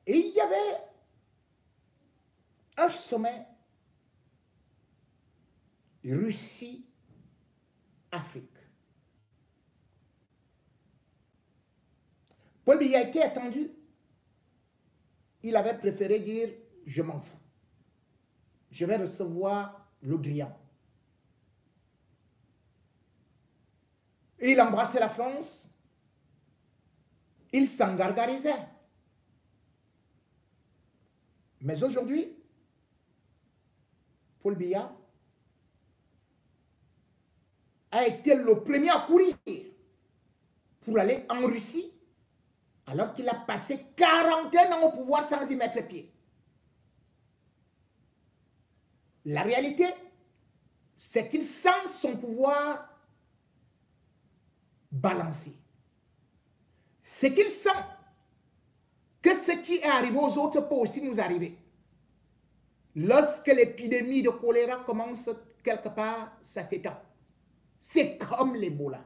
Et il y avait un sommet Russie-Afrique. Paul Biya a été attendu. Il avait préféré dire « je m'en fous. Je vais recevoir Le Drian ». Il embrassait la France. Il s'en gargarisait. Mais aujourd'hui, Paul Biya a été le premier à courir pour aller en Russie, alors qu'il a passé 41 ans au pouvoir sans y mettre pied. La réalité, c'est qu'il sent son pouvoir balancé. C'est qu'il sent que ce qui est arrivé aux autres peut aussi nous arriver. Lorsque l'épidémie de choléra commence quelque part, ça s'étend. C'est comme l'Ebola.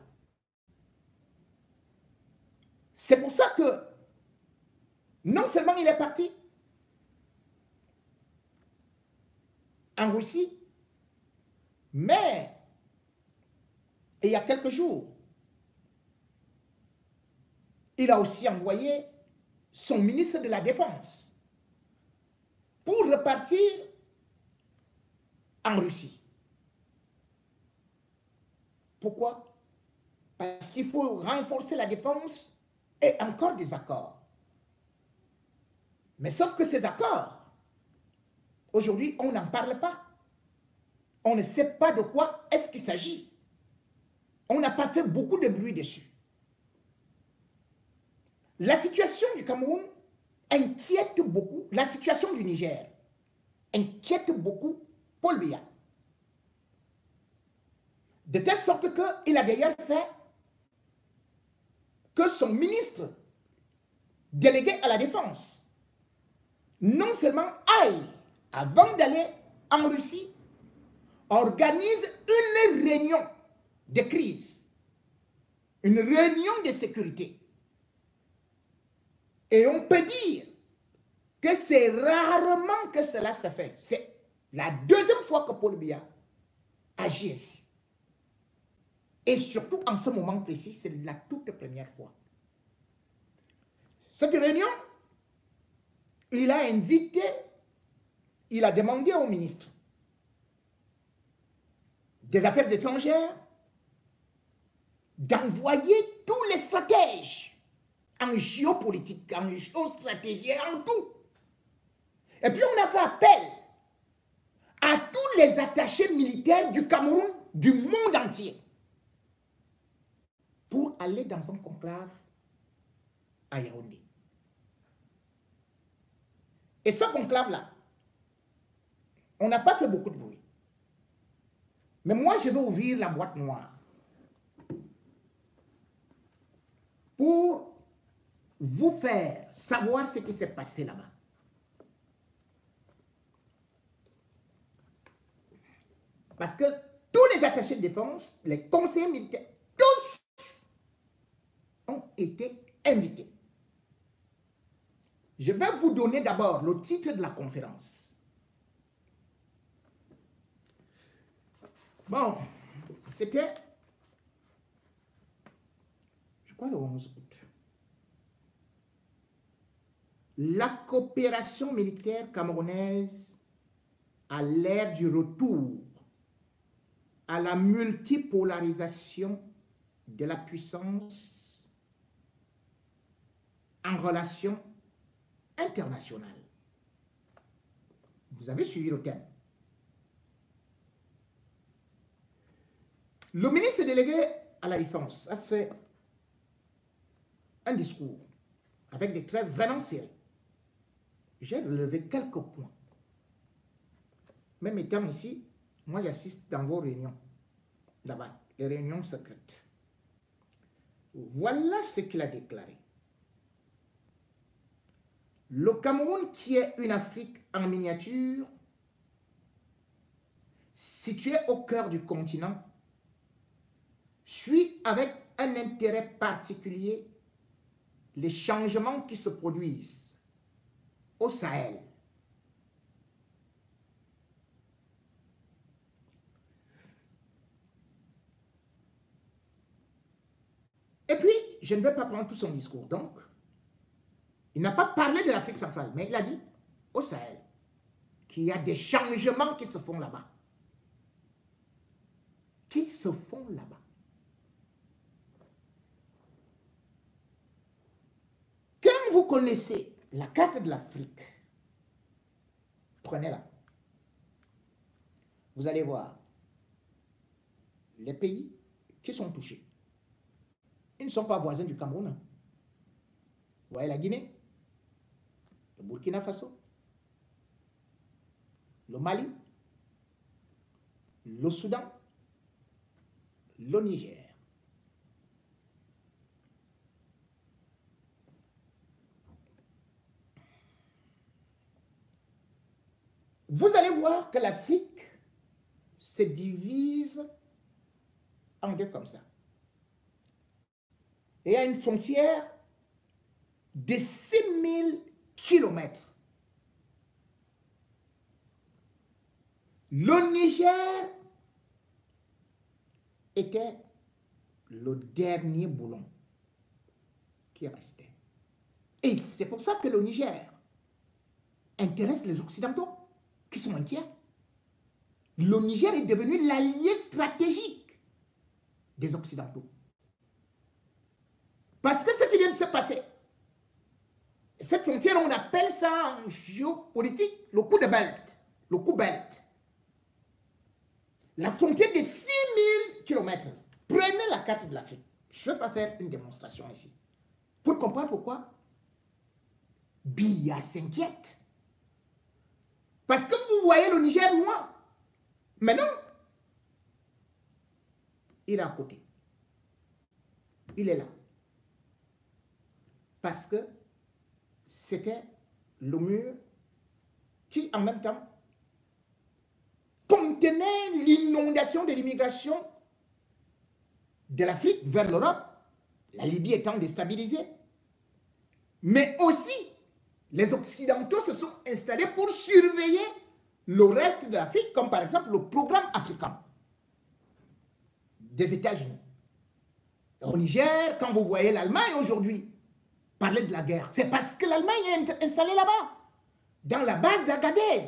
C'est pour ça que non seulement il est parti en Russie, mais il y a quelques jours, il a aussi envoyé son ministre de la Défense pour repartir en Russie. Pourquoi? Parce qu'il faut renforcer la défense et encore des accords. Mais sauf que ces accords, aujourd'hui, on n'en parle pas. On ne sait pas de quoi est-ce qu'il s'agit. On n'a pas fait beaucoup de bruit dessus. La situation du Cameroun inquiète beaucoup. La situation du Niger inquiète beaucoup Paul Biya. De telle sorte qu'il a d'ailleurs fait que son ministre délégué à la défense non seulement aille, avant d'aller en Russie, organise une réunion de crise, une réunion de sécurité. Et on peut dire que c'est rarement que cela se fait. C'est la deuxième fois que Paul Biya agit ainsi. Et surtout en ce moment précis, c'est la toute première fois. Cette réunion, il a invité, il a demandé au ministre des Affaires étrangères d'envoyer tous les stratèges en géopolitique, en géostratégie, en tout. Et puis on a fait appel à tous les attachés militaires du Cameroun, du monde entier, pour aller dans un conclave à Yaoundé. Et ce conclave-là, on n'a pas fait beaucoup de bruit. Mais moi, je vais ouvrir la boîte noire pour vous faire savoir ce qui s'est passé là-bas. Parce que tous les attachés de défense, les conseillers militaires, tous ont été invités. Je vais vous donner d'abord le titre de la conférence. Bon, c'était, je crois, le 11 août. La coopération militaire camerounaise à l'ère du retour à la multipolarisation de la puissance en relation internationale. Vous avez suivi le thème. Le ministre délégué à la Défense a fait un discours avec des traits vraiment serrés. J'ai relevé quelques points. Même étant ici, moi j'assiste dans vos réunions, là-bas, les réunions secrètes. Voilà ce qu'il a déclaré. Le Cameroun, qui est une Afrique en miniature, située au cœur du continent, suit avec un intérêt particulier les changements qui se produisent au Sahel. Et puis, je ne vais pas prendre tout son discours. Donc, il n'a pas parlé de l'Afrique centrale, mais il a dit au Sahel qu'il y a des changements qui se font là-bas. Qui se font là-bas. Quand vous connaissez la carte de l'Afrique, prenez-la. Vous allez voir les pays qui sont touchés. Ils ne sont pas voisins du Cameroun. Vous voyez la Guinée, le Burkina Faso, le Mali, le Soudan, le Niger. Vous allez voir que l'Afrique se divise en deux comme ça. Et il y a une frontière de 6000 kilomètres. Le Niger était le dernier boulon qui restait. Et c'est pour ça que le Niger intéresse les Occidentaux qui sont inquiets. Le Niger est devenu l'allié stratégique des Occidentaux. Parce que ce qui vient de se passer, cette frontière, on appelle ça en géopolitique le coup de belt. Le coup belt. La frontière de 6000 km. Prenez la carte de l'Afrique. Je ne vais pas faire une démonstration ici. Pour comprendre pourquoi Biya s'inquiète. Parce que vous voyez le Niger loin. Mais non. Il est à côté. Il est là. Parce que c'était le mur qui, en même temps, contenait l'inondation de l'immigration de l'Afrique vers l'Europe, la Libye étant déstabilisée. Mais aussi, les Occidentaux se sont installés pour surveiller le reste de l'Afrique, comme par exemple le programme africain des États-Unis. Au Niger, quand vous voyez l'Allemagne aujourd'hui parler de la guerre, c'est parce que l'Allemagne est installée là-bas, dans la base d'Agadez,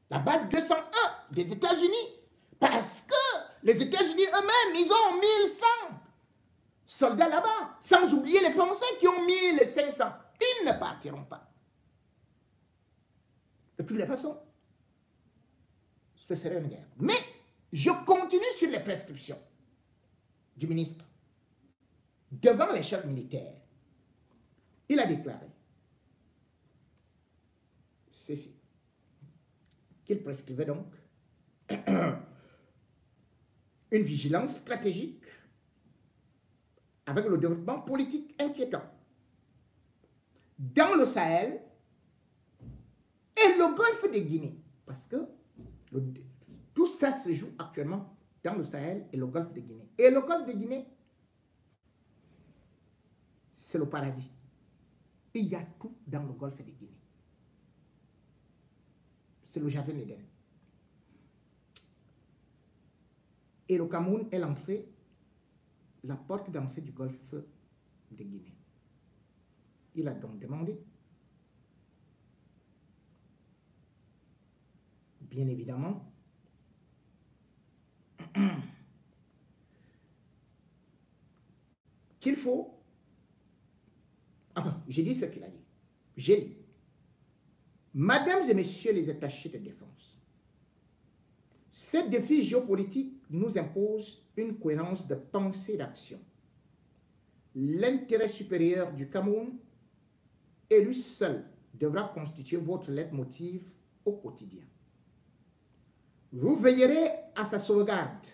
la base 201 des États-Unis, parce que les États-Unis eux-mêmes, ils ont 1100 soldats là-bas, sans oublier les Français qui ont 1500. Ils ne partiront pas. De toutes les façons, ce serait une guerre. Mais je continue sur les prescriptions du ministre. Devant les chefs militaires, il a déclaré ceci, qu'il prescrivait donc une vigilance stratégique avec le développement politique inquiétant dans le Sahel et le golfe de Guinée. Parce que tout ça se joue actuellement dans le Sahel et le golfe de Guinée. Et le golfe de Guinée, c'est le paradis. Il y a tout dans le golfe de Guinée. C'est le jardin d'Éden. Et le Cameroun est l'entrée, la porte d'entrée du golfe de Guinée. Il a donc demandé, bien évidemment, qu'il faut, enfin, j'ai dit ce qu'il a dit, j'ai dit, mesdames et messieurs les attachés de défense, ces défis géopolitiques nous imposent une cohérence de pensée et d'action. L'intérêt supérieur du Cameroun, et lui seul, devra constituer votre leitmotiv au quotidien. Vous veillerez à sa sauvegarde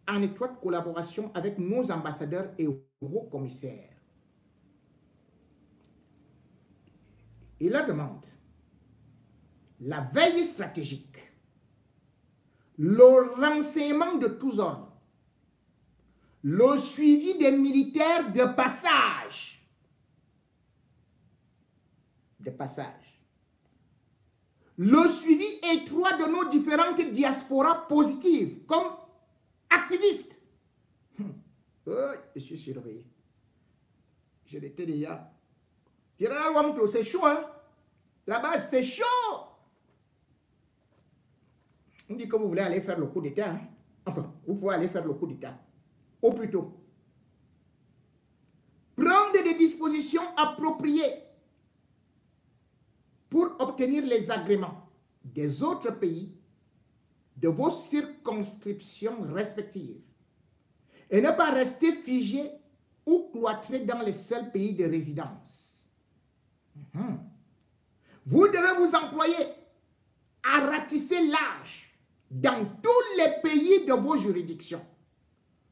en étroite collaboration avec nos ambassadeurs et hauts commissaires. Il leur demande la veille stratégique, le renseignement de tous ordres, le suivi des militaires de passage. De passage. le suivi étroit de nos différentes diasporas positives comme activistes. Je suis surveillé. Je l'étais déjà. C'est chaud, hein? Là-bas, c'est chaud. On dit que vous voulez aller faire le coup d'État. Hein? Enfin, vous pouvez aller faire le coup d'État. Au plus tôt. Prendre des dispositions appropriées pour obtenir les agréments des autres pays de vos circonscriptions respectives et ne pas rester figé ou cloîtré dans les seuls pays de résidence. Vous devez vous employer à ratisser large dans tous les pays de vos juridictions,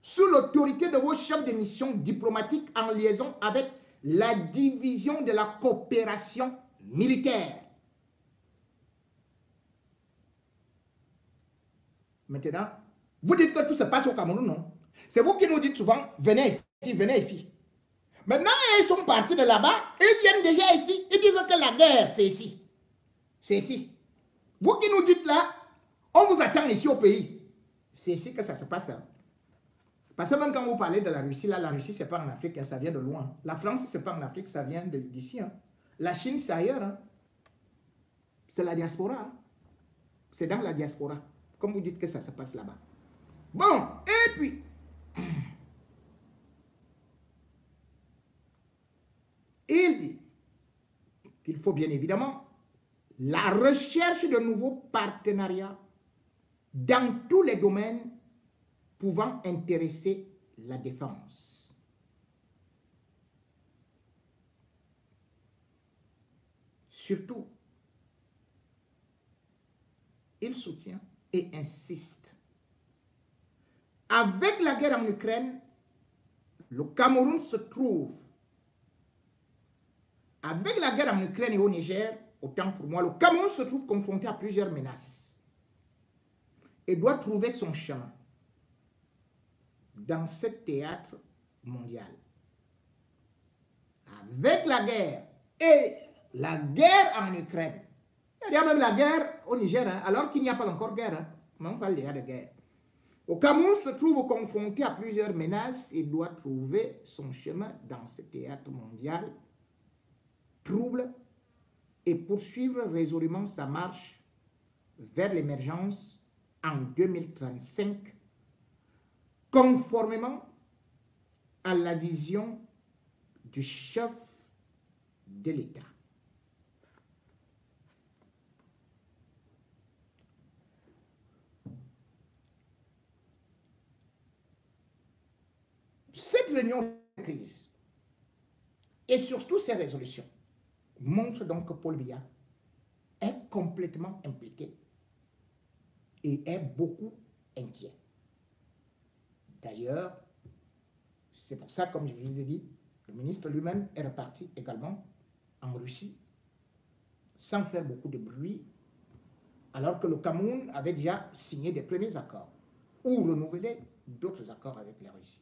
sous l'autorité de vos chefs de mission diplomatiques en liaison avec la division de la coopération militaire. Maintenant, vous dites que tout se passe au Cameroun, non? C'est vous qui nous dites souvent, venez ici, venez ici. Maintenant, ils sont partis de là-bas, ils viennent déjà ici, ils disent que la guerre, c'est ici. C'est ici. Vous qui nous dites là, on vous attend ici au pays. C'est ici que ça se passe. Hein. Parce que même quand vous parlez de la Russie, là, la Russie, c'est pas en Afrique, hein, ça vient de loin. La France, c'est pas en Afrique, ça vient d'ici. Hein. La Chine, c'est ailleurs. Hein. C'est la diaspora. Hein. C'est dans la diaspora. Comme vous dites que ça se passe là-bas. Bon, et puis, il dit qu'il faut bien évidemment la recherche de nouveaux partenariats dans tous les domaines pouvant intéresser la défense. Surtout, il soutient et insiste. Avec la guerre en Ukraine, le Cameroun se trouve, avec la guerre en Ukraine et au Niger, autant pour moi, le Cameroun se trouve confronté à plusieurs menaces et doit trouver son chemin dans ce théâtre mondial. Avec la guerre et la guerre en Ukraine, il y a même la guerre au Niger, hein, alors qu'il n'y a pas encore guerre, hein, mais on parle déjà de guerre. Le Cameroun se trouve confronté à plusieurs menaces et doit trouver son chemin dans ce théâtre mondial trouble et poursuivre résolument sa marche vers l'émergence en 2035, conformément à la vision du chef de l'État. Cette réunion de crise et surtout ces résolutions montrent donc que Paul Biya est complètement impliqué et est beaucoup inquiet. D'ailleurs, c'est pour ça, comme je vous ai dit, le ministre lui-même est reparti également en Russie sans faire beaucoup de bruit, alors que le Cameroun avait déjà signé des premiers accords ou renouvelé d'autres accords avec la Russie.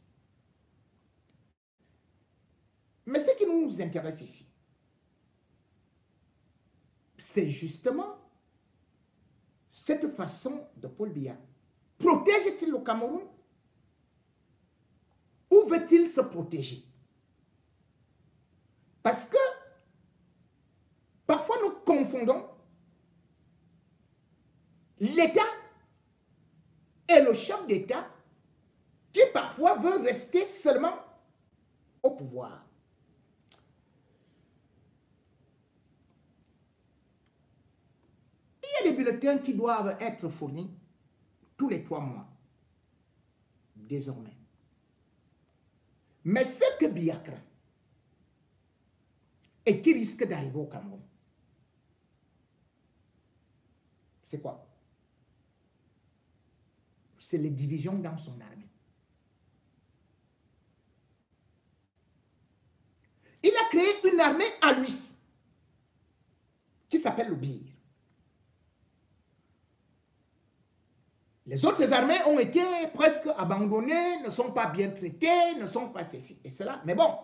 Mais ce qui nous intéresse ici, c'est justement cette façon de Paul Biya. Protège-t-il le Cameroun? Où veut-il se protéger? Parce que parfois nous confondons l'État et le chef d'État qui parfois veut rester seulement au pouvoir. Il y a des bulletins qui doivent être fournis tous les 3 mois, désormais. Mais ce que Biya craint et qui risque d'arriver au Cameroun, c'est quoi? C'est les divisions dans son armée. Il a créé une armée à lui, qui s'appelle le BIR. Les autres armées ont été presque abandonnées, ne sont pas bien traitées, ne sont pas ceci et cela. Mais bon,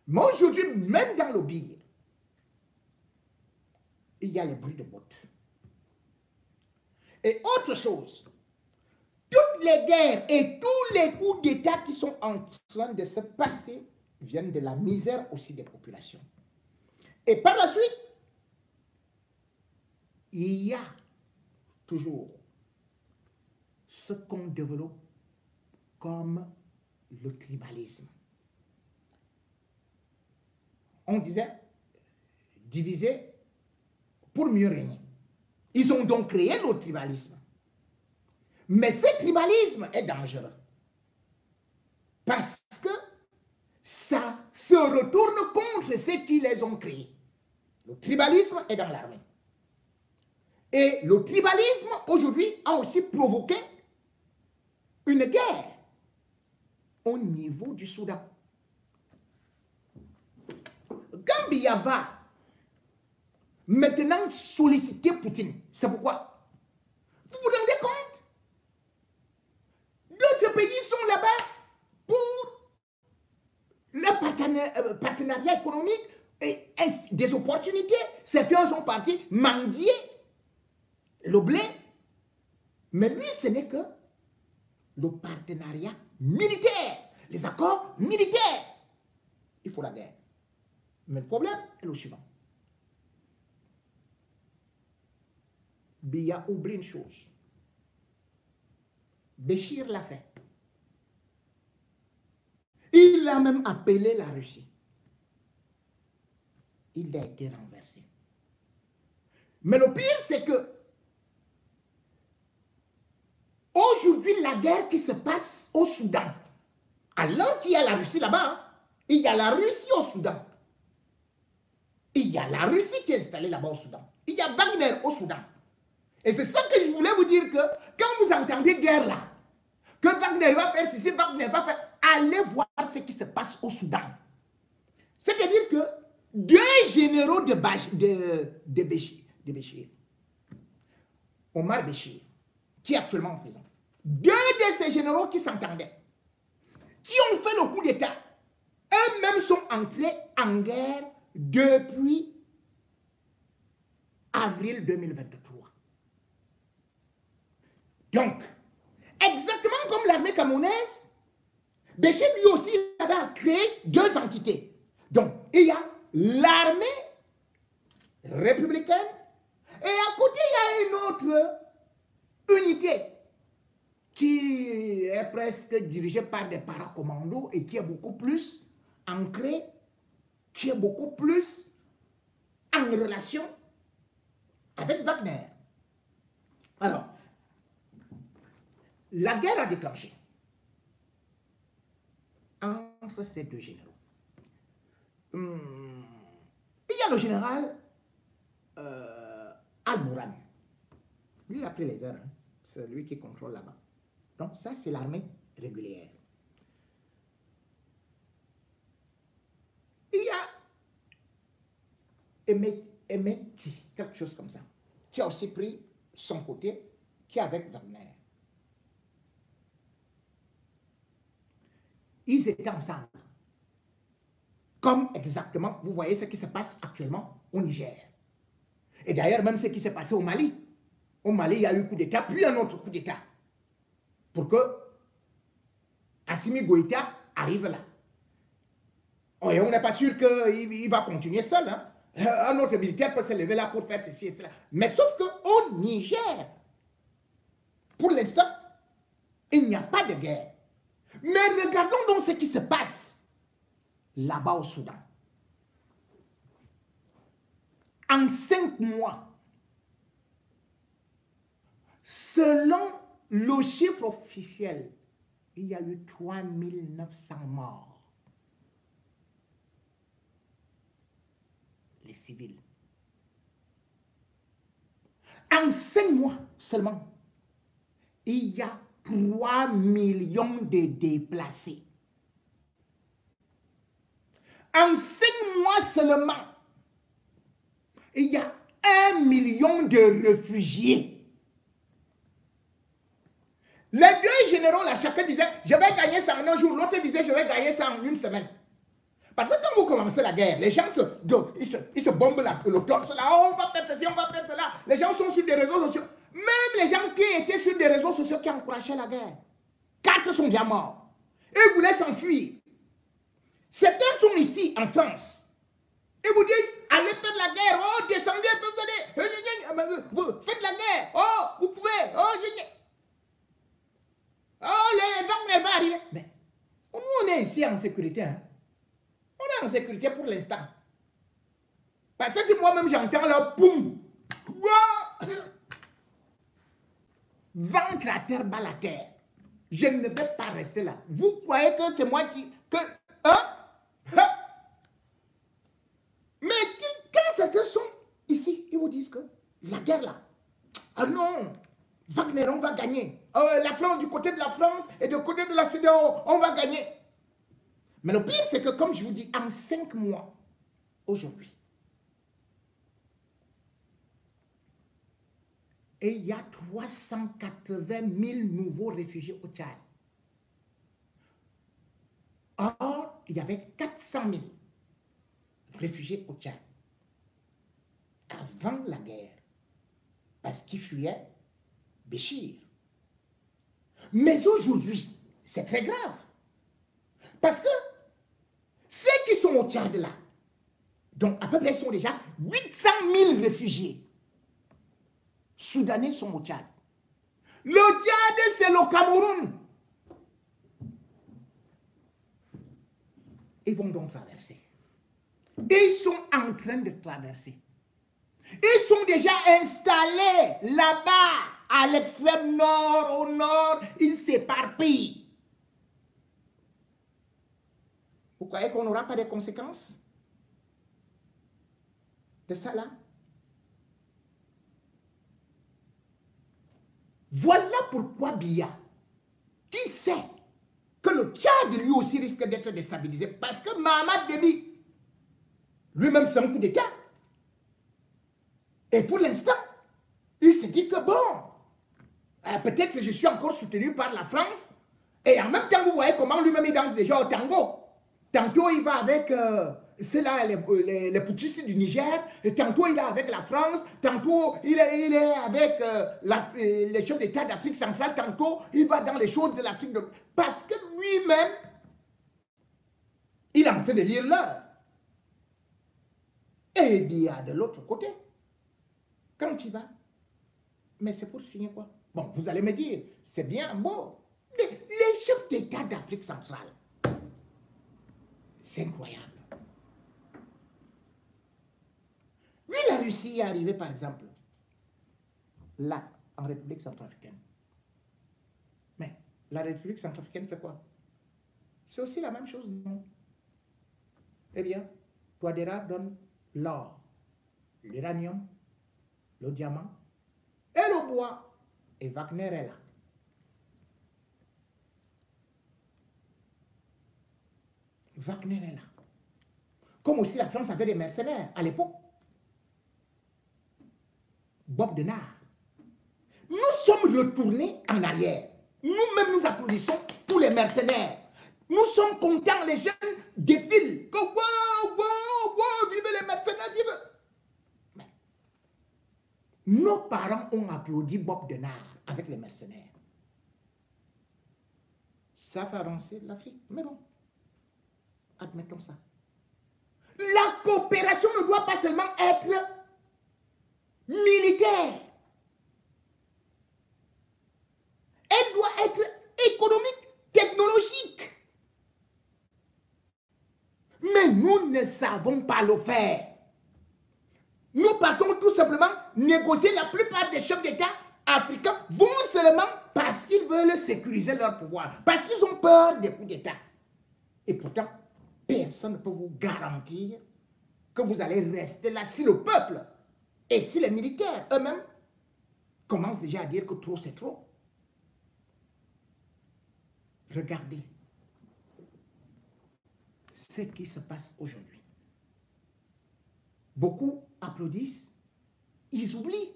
mais aujourd'hui, même dans le BIR, il y a les bruits de bottes. Et autre chose, toutes les guerres et tous les coups d'État qui sont en train de se passer viennent de la misère aussi des populations. Et par la suite, il y a toujours ce qu'on développe comme le tribalisme. On disait diviser pour mieux régner. Ils ont donc créé le tribalisme. Mais ce tribalisme est dangereux. Parce que ça se retourne contre ceux qui les ont créés. Le tribalisme est dans l'armée. Et le tribalisme, aujourd'hui, a aussi provoqué une guerre au niveau du Soudan. Gambia va maintenant solliciter Poutine. C'est pourquoi? Vous vous rendez compte? D'autres pays sont là-bas pour le partenariat économique et des opportunités. Certains sont partis mendier le blé. Mais lui, ce n'est que le partenariat militaire, les accords militaires. Il faut la guerre. Mais le problème est le suivant. Biya oublie une chose. Béchir l'a fait. Il a même appelé la Russie. Il a été renversé. Mais le pire, c'est que aujourd'hui, la guerre qui se passe au Soudan, alors qu'il y a la Russie là-bas, hein, il y a la Russie au Soudan. Il y a la Russie qui est installée là-bas au Soudan. Il y a Wagner au Soudan. Et c'est ça que je voulais vous dire, que quand vous entendez guerre là, que Wagner va faire ceci, Wagner va faire, allez voir ce qui se passe au Soudan. C'est-à-dire que deux généraux de Béchir, Omar Béchir, qui est actuellement en prison, deux de ces généraux qui s'entendaient, qui ont fait le coup d'État, eux-mêmes sont entrés en guerre depuis avril 2023. Donc, exactement comme l'armée camerounaise, Béchir lui aussi a créé deux entités. Donc, il y a l'armée républicaine et à côté, il y a une autre unité qui est presque dirigée par des paracommandos et qui est beaucoup plus ancrée, qui est beaucoup plus en relation avec Wagner. Alors, la guerre a déclenché entre ces deux généraux. Il y a le général Al-Mourane. Lui, il a pris les airs. Hein. C'est lui qui contrôle là-bas. Donc, ça, c'est l'armée régulière. Il y a Emeti, quelque chose comme ça, qui a aussi pris son côté, qui est avec Wagner. Ils étaient ensemble. Comme exactement, vous voyez ce qui se passe actuellement au Niger. Et d'ailleurs, même ce qui s'est passé au Mali. Au Mali, il y a eu coup d'État, puis un autre coup d'État. Pour que Assimi Goïta arrive là. Et on n'est pas sûr qu'il va continuer seul. Hein. Un autre militaire peut se lever là pour faire ceci et cela. Mais sauf qu'au Niger, pour l'instant, il n'y a pas de guerre. Mais regardons donc ce qui se passe là-bas au Soudan. En 5 mois, selon le chiffre officiel, il y a eu 3900 morts. Les civils. En 5 mois seulement, il y a 3 millions de déplacés. En 5 mois seulement, il y a 1 million de réfugiés. Les deux généraux, là, chacun disait, je vais gagner ça en un jour. L'autre disait, je vais gagner ça en une semaine. Parce que quand vous commencez la guerre, les gens ils se bombent le torse là, oh, on va faire ceci, on va faire cela. Les gens sont sur des réseaux sociaux. Même les gens qui étaient sur des réseaux sociaux qui encourageaient la guerre. 4 sont déjà morts. Ils voulaient s'enfuir. Certains sont ici, en France. Ils vous disent, allez faire la guerre. Oh, descendez, vous faites la guerre. Oh, vous pouvez. Oh, les Wagner va arriver. Mais nous, on est ici en sécurité. Hein. On est en sécurité pour l'instant. Parce que si moi-même j'entends là, boum, ventre à terre, bas la terre. Je ne vais pas rester là. Vous croyez que c'est moi qui... hein? Mais quand certains sont ici, ils vous disent que la guerre là, ah non, Wagner, on va gagner. La France, du côté de la France et du côté de la CEDEAO, on va gagner. Mais le pire, c'est que comme je vous dis, en 5 mois, aujourd'hui, et il y a 380 000 nouveaux réfugiés au Tchad. Or, il y avait 400 000 réfugiés au Tchad avant la guerre, parce qu'ils fuyaient Béchir. Mais aujourd'hui, c'est très grave. Parce que ceux qui sont au Tchad là, donc à peu près sont déjà 800 000 réfugiés soudanais sont au Tchad. Le Tchad, c'est le Cameroun. Ils vont donc traverser. Ils sont en train de traverser. Ils sont déjà installés là-bas, à l'extrême nord, au nord, ils s'éparpillent. Vous croyez qu'on n'aura pas de conséquences de ça là? Voilà pourquoi Biya, qui sait que le Tchad lui aussi risque d'être déstabilisé, parce que Mahamat Déby, lui-même c'est un coup d'État. Et pour l'instant, il se dit que bon, peut-être que je suis encore soutenu par la France, et en même temps vous voyez comment lui-même il danse déjà au tango. Tantôt il va avec ceux-là, les putschistes du Niger, et tantôt il est avec la France, tantôt il est avec les chefs d'État d'Afrique centrale, tantôt il va dans les choses de l'Afrique de... Parce que lui-même, il est en train de lire l'heure. Et bien de l'autre côté, quand il va, mais c'est pour signer quoi? Bon, vous allez me dire, c'est bien, bon, les chefs d'État d'Afrique centrale, c'est incroyable. Oui, la Russie est arrivée, par exemple, là, en République centrafricaine. Mais la République centrafricaine fait quoi? C'est aussi la même chose, non? Eh bien, Touadéra donne l'or, l'uranium, le diamant et le bois. Et Wagner est là. Wagner est là. Comme aussi la France avait des mercenaires à l'époque. Bob Denard. Nous sommes retournés en arrière. Nous-mêmes, nous applaudissons pour les mercenaires. Nous sommes contents, les jeunes défilent. Vive les mercenaires, vive. Mais nos parents ont applaudi Bob Denard avec les mercenaires. Ça fait avancer l'Afrique. Mais bon, admettons ça. La coopération ne doit pas seulement être militaire. Elle doit être économique, technologique. Mais nous ne savons pas le faire. Nous partons tout simplement négocier. La plupart des chefs d'État africains vont seulement parce qu'ils veulent sécuriser leur pouvoir, parce qu'ils ont peur des coups d'État. Et pourtant, personne ne peut vous garantir que vous allez rester là si le peuple et si les militaires eux-mêmes commencent déjà à dire que trop c'est trop. Regardez ce qui se passe aujourd'hui. Beaucoup applaudissent, ils oublient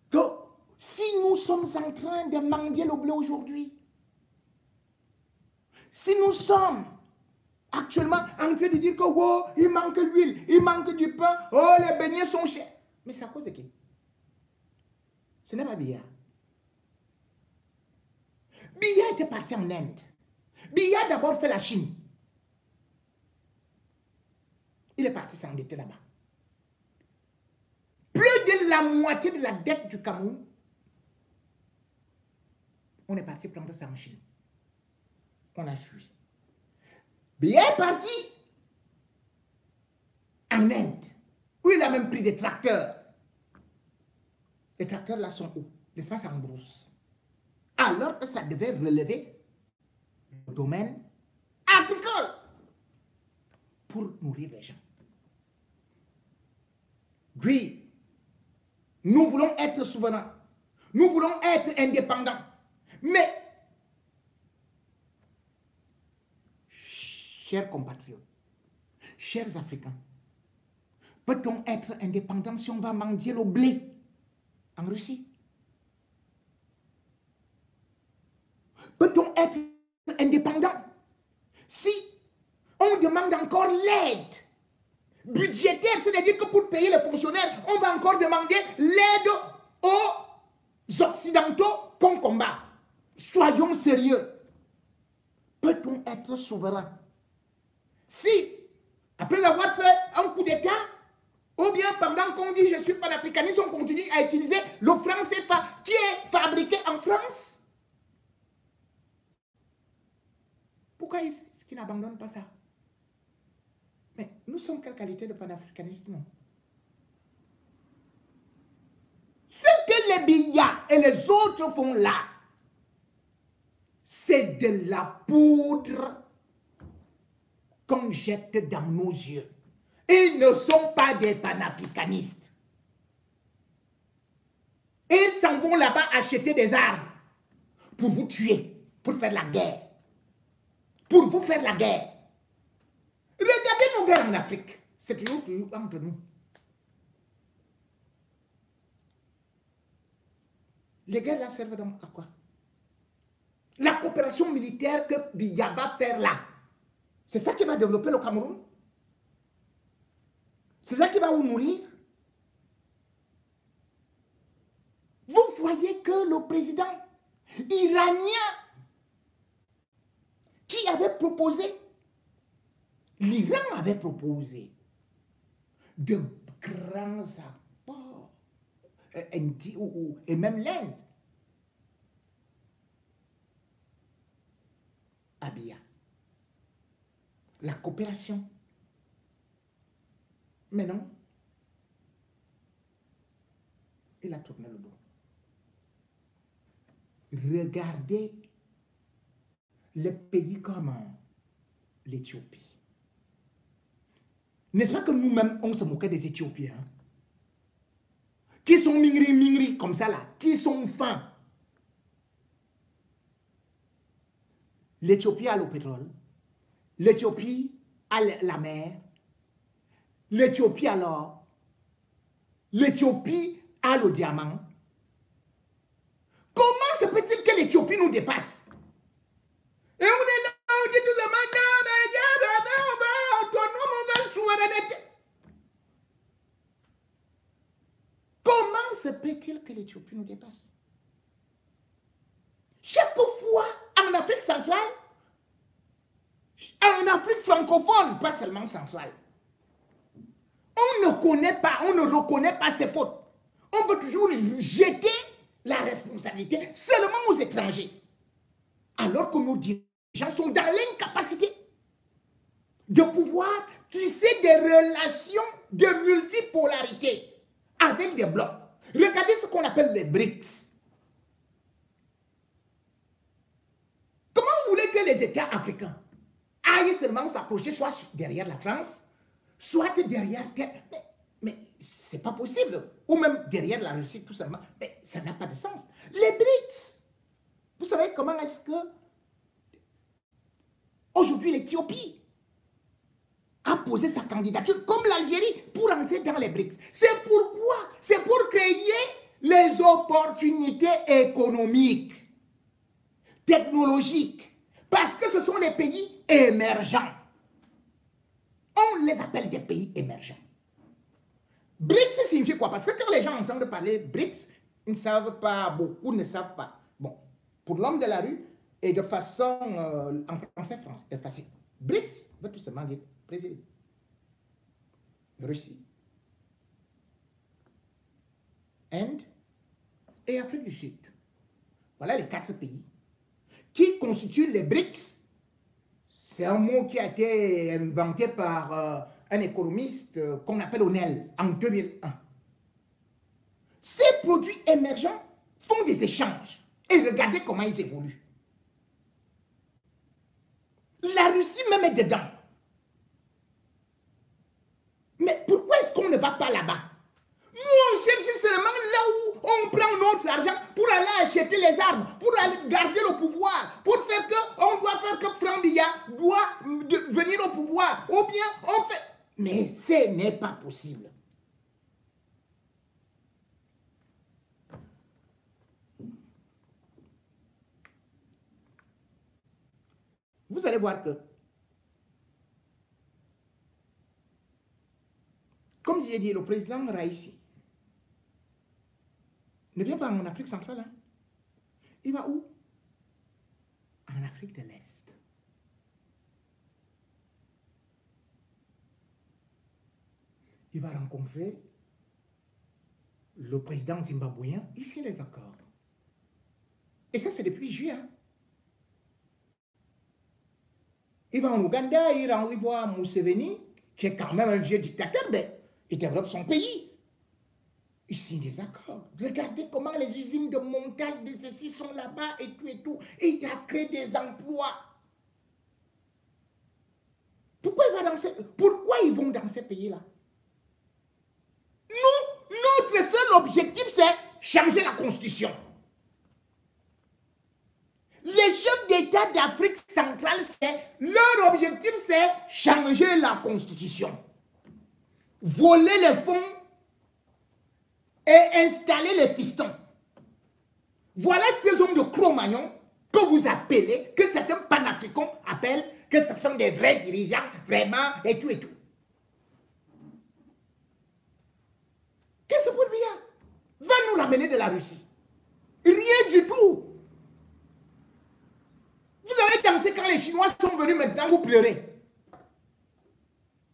que si nous sommes en train de mendier le blé aujourd'hui, Si nous sommes actuellement en train de dire que oh, il manque l'huile, il manque du pain, oh, les beignets sont chers. Mais c'est à cause de qui? Ce n'est pas Biya. Biya était parti en Inde. Biya a d'abord fait la Chine. Il est parti s'endetter là-bas. Plus de la moitié de la dette du Cameroun, on est parti prendre ça en Chine. On a fui. Biya est parti en Inde, où il a même pris des tracteurs. Les tracteurs là sont où? L'espace en brousse. Alors que ça devait relever le domaine agricole pour nourrir les gens. Oui, nous voulons être souverains. Nous voulons être indépendants. Mais, chers compatriotes, chers Africains, peut-on être indépendant si on va mendier le blé en Russie? Peut-on être indépendant si on demande encore l'aide budgétaire, c'est-à-dire que pour payer les fonctionnaires, on va encore demander l'aide aux Occidentaux qu'on combat? Soyons sérieux. Peut-on être souverain si, après avoir fait un coup d'État, ou bien pendant qu'on dit je suis panafricaniste, on continue à utiliser le franc CFA qui est fabriqué en France? Pourquoi est-ce qu'ils n'abandonnent pas ça? Mais nous sommes quelle qualité de panafricanistes, non? Ce que les Biya et les autres font là, c'est de la poudre qu'on jette dans nos yeux. Ils ne sont pas des panafricanistes. Ils s'en vont là-bas acheter des armes pour vous tuer, pour faire la guerre. Pour vous faire la guerre. Regardez nos guerres en Afrique. C'est toujours entre nous. Les guerres là servent donc à quoi? La coopération militaire que Biya va faire là, c'est ça qui va développer le Cameroun? C'est ça qui va vous nourrir? Vous voyez que le président iranien qui avait proposé, l'Iran avait proposé de grands apports, et même l'Inde, à Biya. La coopération. Mais non, il a tourné le dos. Regardez les pays comme l'Éthiopie. N'est-ce pas que nous-mêmes, on se moquait des Éthiopiens, hein? Qui sont mingri comme ça là, qui sont fins. L'Éthiopie a le pétrole, l'Éthiopie a la mer, l'Éthiopie a l'or, l'Éthiopie a le diamant. Comment se peut-il que l'Éthiopie nous dépasse? Et on est là, on dit tout le monde, autonome, souveraineté. Comment se peut-il que l'Éthiopie nous dépasse? Chaque fois en Afrique centrale, en Afrique francophone, pas seulement centrale, on ne connaît pas, on ne reconnaît pas ses fautes. On veut toujours jeter la responsabilité seulement aux étrangers. Alors que nos dirigeants sont dans l'incapacité de pouvoir tisser des relations de multipolarité avec des blocs. Regardez ce qu'on appelle les BRICS. Comment vous voulez que les États africains aillent seulement s'accrocher soit derrière la France, soit derrière... Mais c'est pas possible. Ou même derrière la Russie, tout simplement. Mais ça n'a pas de sens. Les BRICS, vous savez comment est-ce que aujourd'hui l'Éthiopie a posé sa candidature, comme l'Algérie, pour entrer dans les BRICS. C'est pourquoi? C'est pour créer les opportunités économiques, technologiques, Parce que ce sont les pays émergents. On les appelle des pays émergents. BRICS signifie quoi? Parce que quand les gens entendent parler BRICS, ils ne savent pas, beaucoup ne savent pas. Bon, pour l'homme de la rue, et de façon, en français, facile. BRICS veut tout simplement dire Brésil, Russie, Inde et Afrique du Sud. Voilà les 4 pays qui constituent les BRICS. C'est un mot qui a été inventé par un économiste qu'on appelle O'Neill en 2001. Ces produits émergents font des échanges. Et regardez comment ils évoluent. La Russie même est dedans. Mais pourquoi est-ce qu'on ne va pas là-bas? Nous, on cherche seulement là où on prend notre argent pour aller acheter les armes, pour aller garder le pouvoir, pour faire que, on doit faire que Franck Biya doit venir au pouvoir. Ou bien on fait... Mais ce n'est pas possible. Vous allez voir que, comme j'ai dit, le président Raïssi ne vient pas en Afrique centrale. Hein. Il va où? En Afrique de l'Est. Il va rencontrer le président zimbabwéen. Ici, les accords. Et ça, c'est depuis juin. Il va en Ouganda, il voit Museveni, qui est quand même un vieux dictateur, mais il développe son pays. Il signe des accords. Regardez comment les usines de montage de ceci sont là-bas et tout et tout. Et il a créé des emplois. Pourquoi ils vont dans ces pays-là? Nous, notre seul objectif, c'est changer la constitution. Les chefs d'État d'Afrique centrale, leur objectif, c'est changer la constitution. Voler les fonds et installer les fistons. Voilà ces hommes de Cro-Magnon que vous appelez, que certains panafricains appellent, que ce sont des vrais dirigeants, vraiment, et tout et tout. Qu'est-ce que Paul Biya va nous ramener de la Russie? Rien du tout. Vous avez dansé quand les Chinois sont venus, maintenant vous pleurez.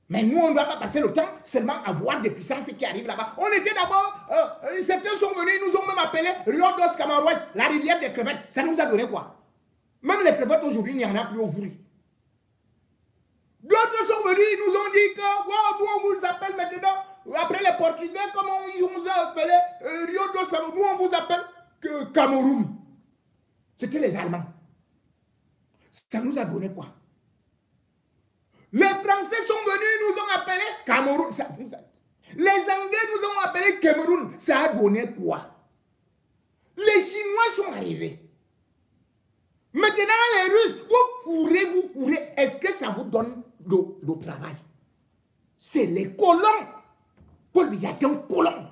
Mais nous, on ne doit pas passer le temps seulement à voir des puissances qui arrivent là-bas. On était d'abord, certains sont venus, ils nous ont même appelé Rio dos Camaroès, la rivière des crevettes. Ça nous a donné quoi? Même les crevettes aujourd'hui, il n'y en a plus au Vouri. D'autres sont venus, ils nous ont dit que, wow, nous on vous appelle maintenant, après les Portugais, comment ils nous ont appelé Rio dos Camaroès, nous on vous appelle Cameroun. C'était les Allemands. Ça nous a donné quoi? Les Français sont venus, nous ont appelé Cameroun. Les Anglais nous ont appelé Cameroun. Ça a donné quoi? Les Chinois sont arrivés. Maintenant, les Russes, vous courez. Est-ce que ça vous donne le travail? C'est les colons. Paul Biya est un colon.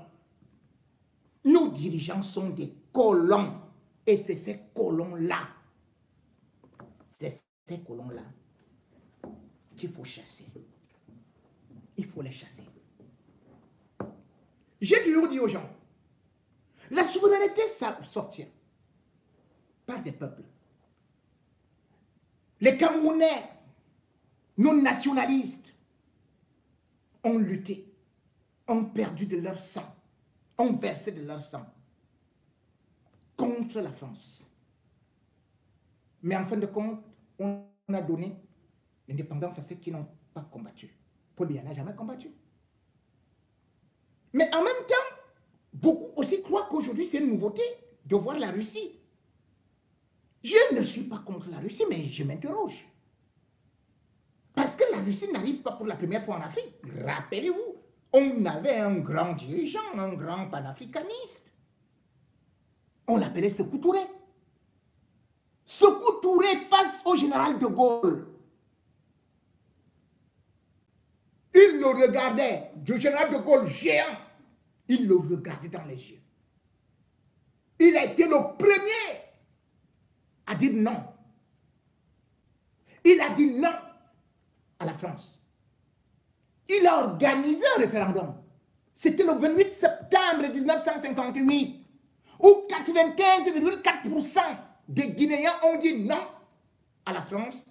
Nos dirigeants sont des colons. Et c'est ces colons-là. C'est ces colons-là qu'il faut chasser. Il faut les chasser. J'ai toujours dit aux gens, la souveraineté sortira par des peuples. Les Camerounais non nationalistes ont lutté, ont perdu de leur sang, ont versé de leur sang contre la France. Mais en fin de compte, on a donné l'indépendance à ceux qui n'ont pas combattu. Paul Biya n'a jamais combattu. Mais en même temps, beaucoup aussi croient qu'aujourd'hui c'est une nouveauté de voir la Russie. Je ne suis pas contre la Russie, mais je m'interroge. Parce que la Russie n'arrive pas pour la première fois en Afrique. Rappelez-vous, on avait un grand dirigeant, un grand panafricaniste. On l'appelait Sékou Touré. Sékou Touré face au général de Gaulle. Il le regardait, le général de Gaulle géant, il le regardait dans les yeux. Il a été le premier à dire non. Il a dit non à la France. Il a organisé un référendum. C'était le 28 septembre 1958, où 95,4% des Guinéens ont dit non à la France,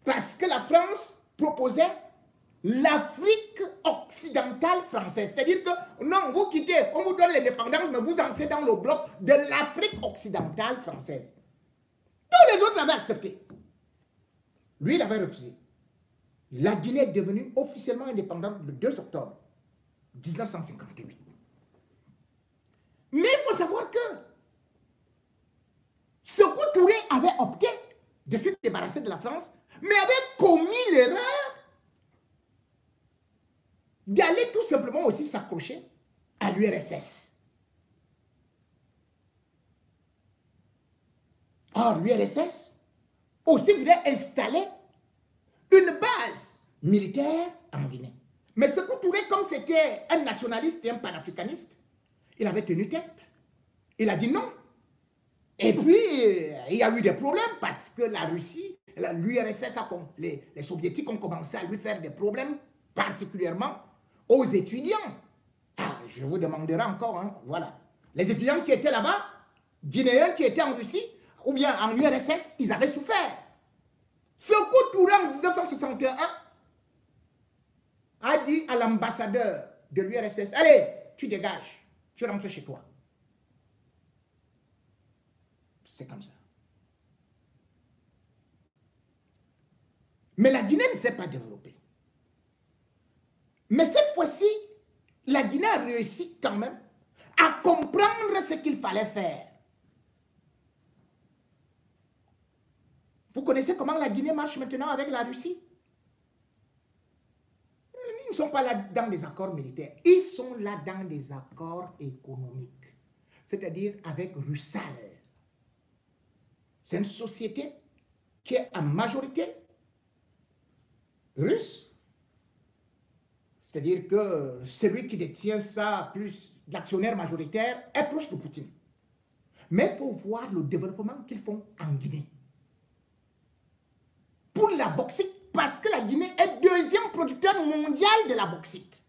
parce que la France proposait l'Afrique occidentale française. C'est-à-dire que non, vous quittez, on vous donne l'indépendance, mais vous entrez dans le bloc de l'Afrique occidentale française. Tous les autres l'avaient accepté. Lui, il avait refusé. La Guinée est devenue officiellement indépendante le 2 octobre 1958. Mais il faut savoir que Sékou Touré avait opté de se débarrasser de la France, mais avait commis l'erreur d'aller tout simplement aussi s'accrocher à l'URSS. Or, l'URSS aussi voulait installer une base militaire en Guinée. Mais Sékou Touré, comme c'était un nationaliste et un panafricaniste, il avait tenu tête. Il a dit non. Et puis, il y a eu des problèmes parce que la Russie, l'URSS, les soviétiques ont commencé à lui faire des problèmes, particulièrement aux étudiants. Ah, je vous demanderai encore, hein, voilà. Les étudiants qui étaient là-bas, guinéens qui étaient en Russie, ou bien en URSS, ils avaient souffert. Sékou Touré en 1961 a dit à l'ambassadeur de l'URSS, allez, tu dégages, tu rentres chez toi. C'est comme ça. Mais la Guinée ne s'est pas développée. Mais cette fois-ci, la Guinée a réussi quand même à comprendre ce qu'il fallait faire. Vous connaissez comment la Guinée marche maintenant avec la Russie? Ils ne sont pas là dans des accords militaires. Ils sont là dans des accords économiques. C'est-à-dire avec Rusal. C'est une société qui est en majorité russe. C'est-à-dire que celui qui détient ça, plus l'actionnaire majoritaire, est proche de Poutine. Mais il faut voir le développement qu'ils font en Guinée. Pour la bauxite, parce que la Guinée est deuxième producteur mondial de la bauxite.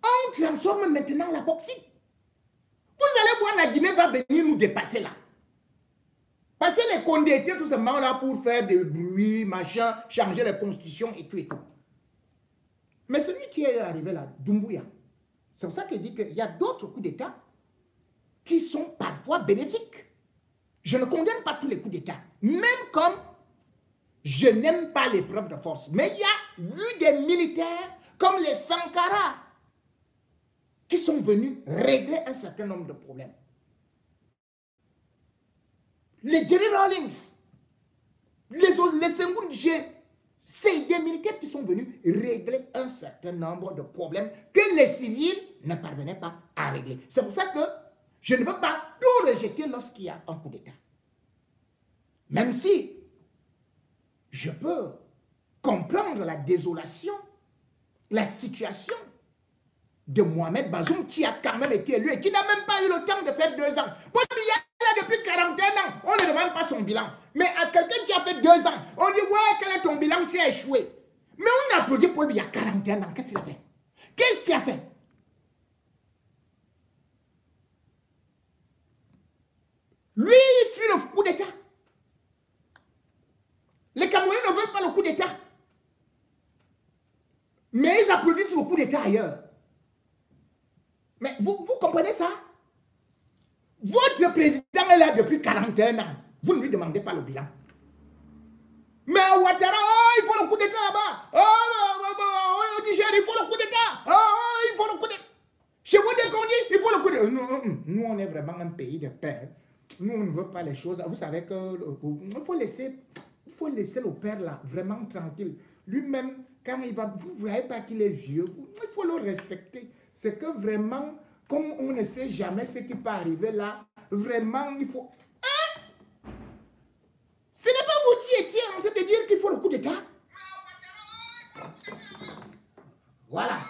On transforme maintenant la bauxite. Vous allez voir, la Guinée va venir nous dépasser là. Parce que les Condé étaient tout simplement là pour faire des bruits, machin, changer les constitutions et tout et tout. Mais celui qui est arrivé là, Doumbouya, c'est pour ça qu'il dit qu'il y a d'autres coups d'État qui sont parfois bénéfiques. Je ne condamne pas tous les coups d'État, même comme je n'aime pas l'épreuve de force. Mais il y a eu des militaires comme les Sankara qui sont venus régler un certain nombre de problèmes. Les Jerry Rawlings, les Senghor Djé, c'est des militaires qui sont venus régler un certain nombre de problèmes que les civils ne parvenaient pas à régler. C'est pour ça que je ne peux pas tout rejeter lorsqu'il y a un coup d'État. Même si je peux comprendre la désolation, la situation de Mohamed Bazoum qui a quand même été élu et qui n'a même pas eu le temps de faire 2 ans. Paul Biya est là depuis 41 ans, on ne demande pas son bilan. Mais à quelqu'un qui a fait 2 ans, on dit ouais, quel est ton bilan, tu as échoué. Mais on a applaudi Paul Biya 41 ans, qu'est-ce qu'il a fait? Qu'est-ce qu'il a fait? Lui, il fuit le coup d'État. Les Camerounais ne veulent pas le coup d'État. Mais ils applaudissent le coup d'État ailleurs. Mais vous comprenez ça? Votre président est là depuis 41 ans. Vous ne lui demandez pas le bilan. Mais à Ouattara, oh, il faut le coup d'État là-bas. Oh, au Niger, il faut le coup d'État. Oh, il faut le coup d'État. Chez vous, dès qu'on dit, il faut le coup d'État. Nous, on est vraiment un pays de paix. Nous, on ne veut pas les choses. Vous savez qu'il faut laisser le père là vraiment tranquille. Lui-même, quand il va, vous ne voyez pas qu'il est vieux, il faut le respecter. C'est que vraiment, comme on ne sait jamais ce qui peut arriver là, vraiment, il faut... Hein? Ce n'est pas vous qui étiez en train de dire qu'il faut le coup d'État. Voilà.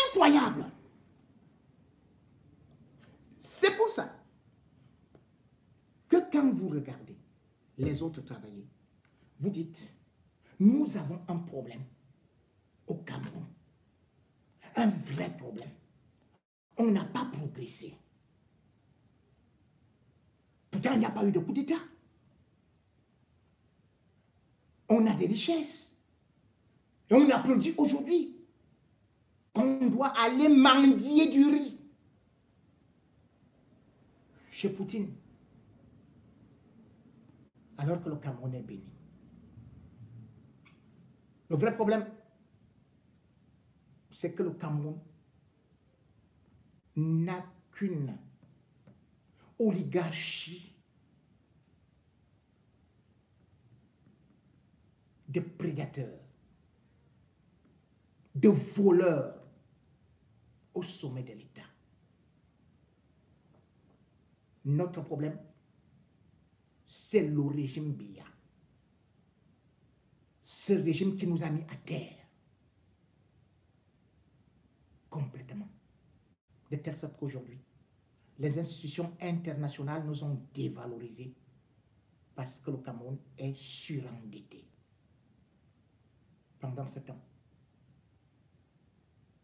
Incroyable. C'est pour ça que quand vous regardez les autres travailler, vous dites, nous avons un problème au Cameroun. Un vrai problème. On n'a pas progressé. Pourtant, il n'y a pas eu de coup d'État. On a des richesses. Et on applaudit aujourd'hui qu'on doit aller mendier du riz chez Poutine, alors que le Cameroun est béni. Le vrai problème, c'est que le Cameroun n'a qu'une oligarchie de prédateurs, de voleurs au sommet de l'État. Notre problème, c'est le régime Biya. Ce régime qui nous a mis à terre complètement. De telle sorte qu'aujourd'hui, les institutions internationales nous ont dévalorisés parce que le Cameroun est surendetté. Pendant ce temps,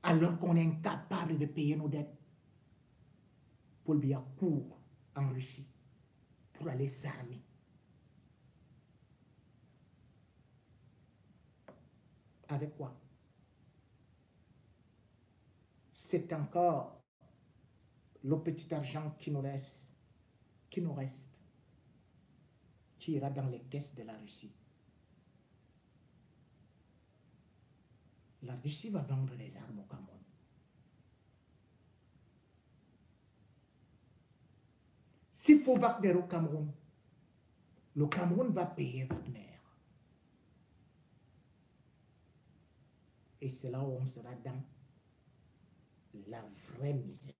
alors qu'on est incapable de payer nos dettes, Paul Biya court en Russie pour aller s'armer. Avec quoi? C'est encore le petit argent qui nous reste, qui ira dans les caisses de la Russie. La Russie va vendre les armes au Cameroun. S'il faut Wagner au Cameroun, le Cameroun va payer Wagner. Et c'est là où on sera dans la vraie misère.